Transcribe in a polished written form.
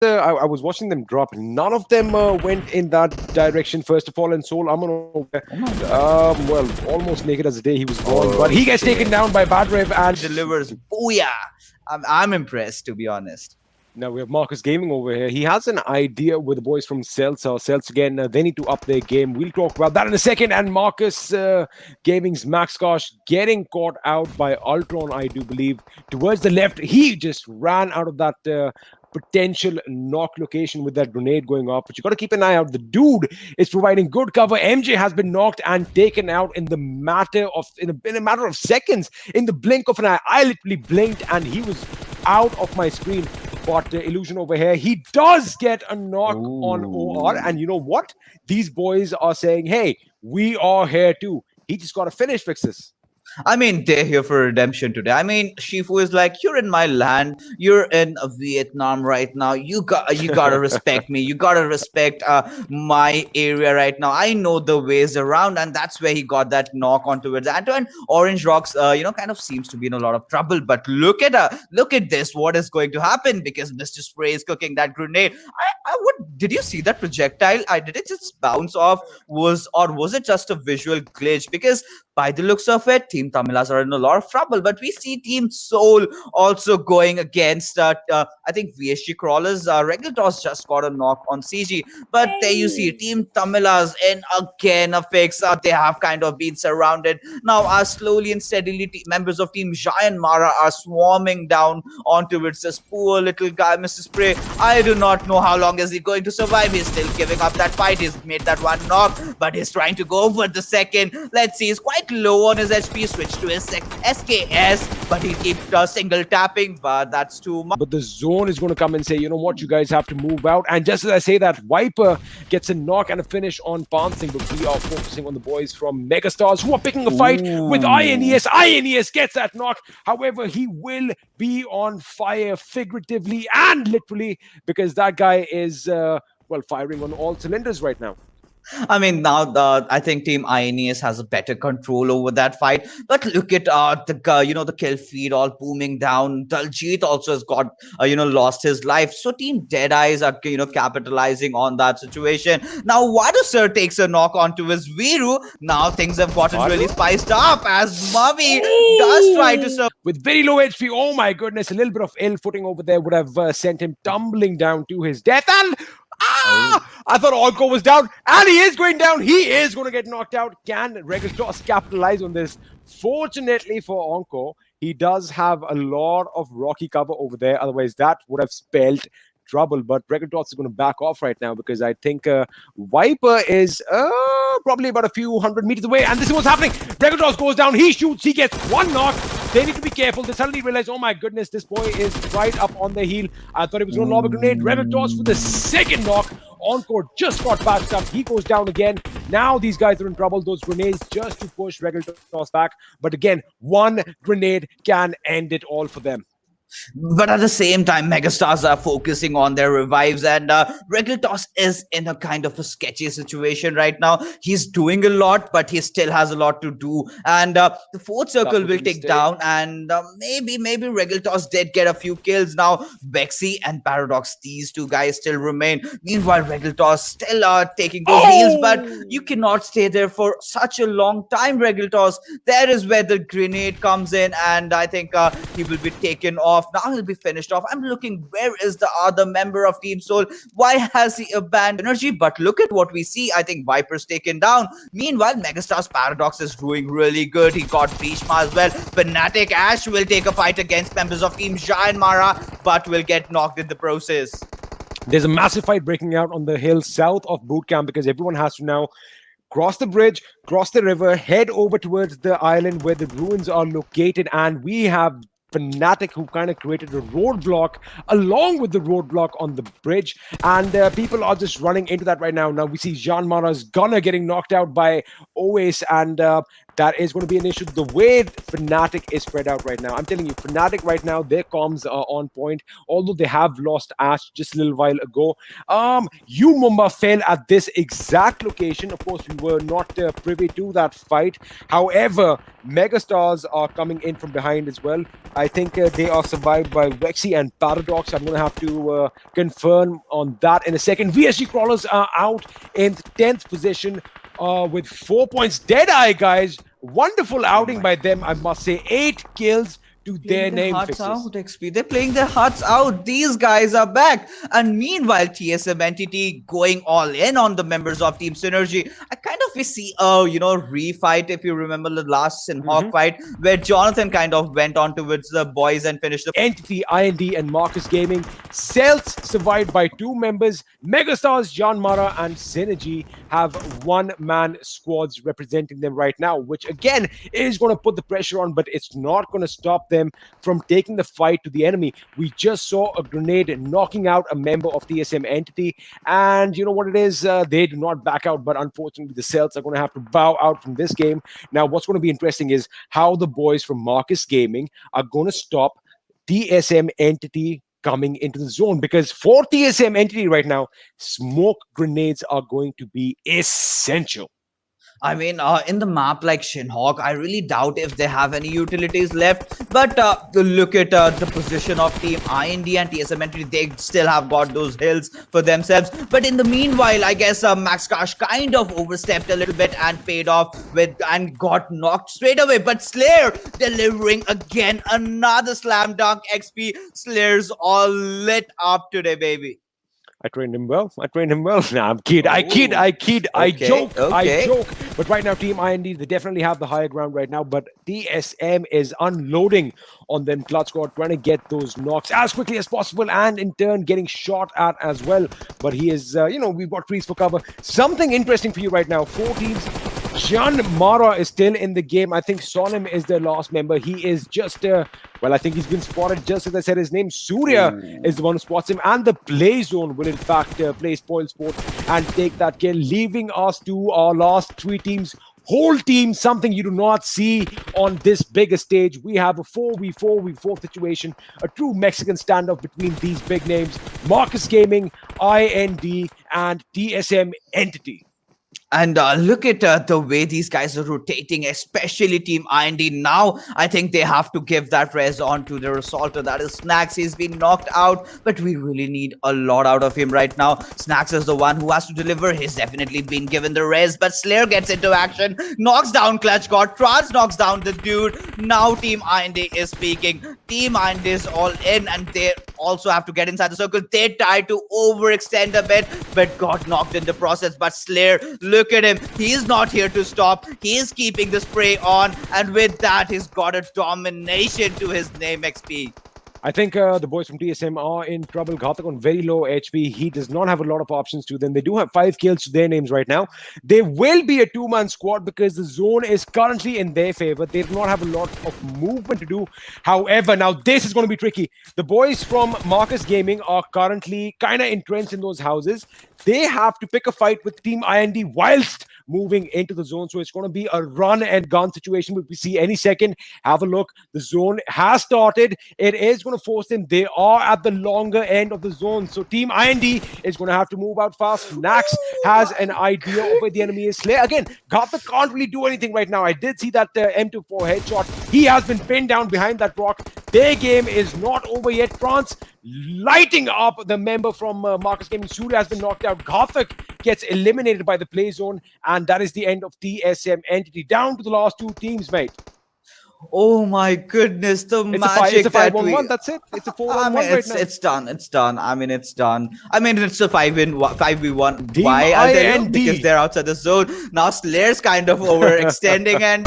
I was watching them drop. None of them went in that direction. First of all, and Soul Aman, Oh my god. well, almost naked as a day he was born, but he gets Okay. taken down by Badrev and Delivers. Booyah! I'm impressed, to be honest. Now we have Marcus Gaming over here. He has an idea with the boys from Celts. Celts again, they need to up their game. We'll talk about that in a second. And Marcus Gaming's Max Kosh getting caught out by Ultron, I do believe, towards the left. He just ran out of that potential knock location with that grenade going off. But you got to keep an eye out. The dude is providing good cover. MJ has been knocked and taken out in the matter of in a matter of seconds, in the blink of an eye. I literally blinked and he was out of my screen. But Illusion over here, he does get a knock on OR. And you know what? These boys are saying, hey, we are here too. He just got to finish fixes. I mean, they're here for redemption today. I mean, Shifu is like, you're in my land. You're in Vietnam right now. You gotta respect me. You gotta respect my area right now. I know the ways around, and that's where he got that knock onto it. And Orange Rocks, kind of seems to be in a lot of trouble. But look at this. What is going to happen? Because Mr. Spray is cooking that grenade. Did you see that projectile? Did it just bounce off? Was it just a visual glitch? Because by the looks of it, Team Tamilas are in a lot of trouble. But we see Team Soul also going against, I think, VSG Crawlers. Regular Toss just got a knock on CG. But there you see Team Tamilas in again a fix. They have kind of been surrounded. Now, slowly and steadily, members of Team Giant Mara are swarming down onto it. This poor little guy, Mr. Spray. I do not know how long is he going to survive. He's still giving up that fight. He's made that one knock, but he's trying to go for the second. Let's see. He's quite low on his HP, switch to his SKS, but he keeps single tapping, but that's too much. But the zone is going to come and say, you know what, you guys have to move out. And just as I say that, Viper gets a knock and a finish on Pansing, but we are focusing on the boys from Megastars who are picking a fight with INES. INES gets that knock. However, he will be on fire figuratively and literally because that guy is, firing on all cylinders right now. I mean, now I think Team INES has a better control over that fight. But look at the kill feed all booming down. Daljit also has got lost his life. So Team Deadeyes are capitalizing on that situation. Now Wadu Sir takes a knock onto his Viru. Now things have gotten really spiced up as Mavi does try to survive with very low HP. Oh my goodness, a little bit of ill footing over there would have sent him tumbling down to his death. And I thought Onko was down, and he is going down. He is going to get knocked out. Can Registos capitalize on this? Fortunately for Onko, he does have a lot of rocky cover over there. Otherwise, that would have spelled trouble. But Registos is going to back off right now because I think Viper is probably about a few hundred meters away. And this is what's happening. Registos goes down. He shoots. He gets one knock. They need to be careful. They suddenly realize, oh my goodness, this boy is right up on the heel. I thought he was going to lob a grenade. Registos for the second knock. Encore just got backed up. He goes down again. Now these guys are in trouble. Those grenades just to push Registos back. But again, one grenade can end it all for them. But at the same time, Megastars are focusing on their revives, and Regaltos is in a kind of a sketchy situation right now. He's doing a lot, but he still has a lot to do. And the fourth circle will take down, and maybe Regaltos did get a few kills. Now, Bexy and Paradox, these two guys still remain. Meanwhile, Regaltos still are taking those heals, but you cannot stay there for such a long time, Regaltos. There is where the grenade comes in, and I think he will be taken off. Now he'll be finished off. I'm looking, where is the other member of Team Soul? Why has he abandoned energy? But look at what we see. I think Viper's taken down. Meanwhile, Megastar's Paradox is doing really good. He got Bhishma as well. Fnatic Ash will take a fight against members of Team Giant Mara, but will get knocked in the process. There's a massive fight breaking out on the hill south of Bootcamp because everyone has to now cross the bridge, cross the river, head over towards the island where the ruins are located, and we have Fnatic who kind of created a roadblock along with the roadblock on the bridge, and people are just running into that right now. Now we see Jean Mara's Gunner getting knocked out by Oasis, and that is going to be an issue. The way Fnatic is spread out right now, I'm telling you, Fnatic right now, their comms are on point, although they have lost Ash just a little while ago. Mumba fell at this exact location. Of course, we were not privy to that fight. However, Megastars are coming in from behind as well. I think they are survived by Vexy and Paradox. I'm going to have to confirm on that in a second. VSG Crawlers are out in 10th position with 4 points. Deadeye, guys. Wonderful outing by them, I must say. 8 kills to their name fixes. Out, XP. They're playing their hearts out. These guys are back. And meanwhile, TSM Entity going all in on the members of Team Synergy. I kind of see a, refight, if you remember the last Sanhok fight, where Jonathan kind of went on towards the boys and finished the Entity, IND, and Marcus Gaming. Cells survived by 2 members. Megastars, Jan Mara, and Synergy have one-man squads representing them right now, which again is going to put the pressure on, but it's not going to stop them from taking the fight to the enemy. We just saw a grenade knocking out a member of TSM Entity, and you know what it is, they do not back out, but unfortunately the Celts are going to have to bow out from this game. Now what's going to be interesting is how the boys from Marcus Gaming are going to stop TSM Entity coming into the zone, because for TSM Entity right now, smoke grenades are going to be essential. I mean, in the map like Sanhok, I really doubt if they have any utilities left. But look at the position of Team IND and TSM Entity. They still have got those hills for themselves. But in the meanwhile, I guess Max Cash kind of overstepped a little bit and paid off and got knocked straight away. But Slayer delivering again another slam dunk XP. Slayer's all lit up today, baby. I trained him well. Nah, I'm kid. I joke. But right now, Team IND, they definitely have the higher ground right now. But TSM is unloading on them. Clutch Squad trying to get those knocks as quickly as possible, and in turn getting shot at as well. But he is, we've got trees for cover. Something interesting for you right now. 4 teams. Jan Mara is still in the game. I think Sonim is their last member. He is just, I think he's been spotted just as I said his name. Surya is the one who spots him. And the play zone will in fact play spoil sport and take that kill, leaving us to our last 3 teams. Whole team, something you do not see on this bigger stage. We have a 4v4 situation, a true Mexican standoff between these big names. Marcus Gaming, IND, and TSM Entity. And look at the way these guys are rotating, especially Team IND. Now, I think they have to give that res on to their assaulter. That is Snacks. He's been knocked out, but we really need a lot out of him right now. Snacks is the one who has to deliver. He's definitely been given the res, but Slayer gets into action, knocks down Clutch God, Trans knocks down the dude. Now Team IND is speaking. Team IND is all in, and they also have to get inside the circle. They tried to overextend a bit, but got knocked in the process. But Slayer, look at him. He's not here to stop. He is keeping the spray on, and with that, he's got a domination to his name, XP. I think the boys from TSM are in trouble. Ghatak on very low HP. He does not have a lot of options to them. They do have 5 kills to their names right now. They will be a 2-man squad because the zone is currently in their favor. They do not have a lot of movement to do. However, now this is going to be tricky. The boys from Marcus Gaming are currently kind of entrenched in those houses. They have to pick a fight with Team IND whilst moving into the zone. So it's going to be a run and gun situation, which we see any second. Have a look. The zone has started. It is going to force them. They are at the longer end of the zone. So Team IND is going to have to move out fast. Nax has an idea of where the enemy is. Slayer, again, Gotha can't really do anything right now. I did see that M24 headshot. He has been pinned down behind that rock. Their game is not over yet. France lighting up the member from Marcus Gaming. Surya has been knocked out. Gothic gets eliminated by the play zone, and that is the end of TSM Entity. Down to the last 2 teams, mate. Oh my goodness, the magic. It's a 5-1-1, that's it. It's a 4-1-1 right now. It's done. It's done. I mean, it's done. I mean, it's a 5v1. Team Why are they? IND. Because they're outside the zone. Now Slayer's kind of overextending and...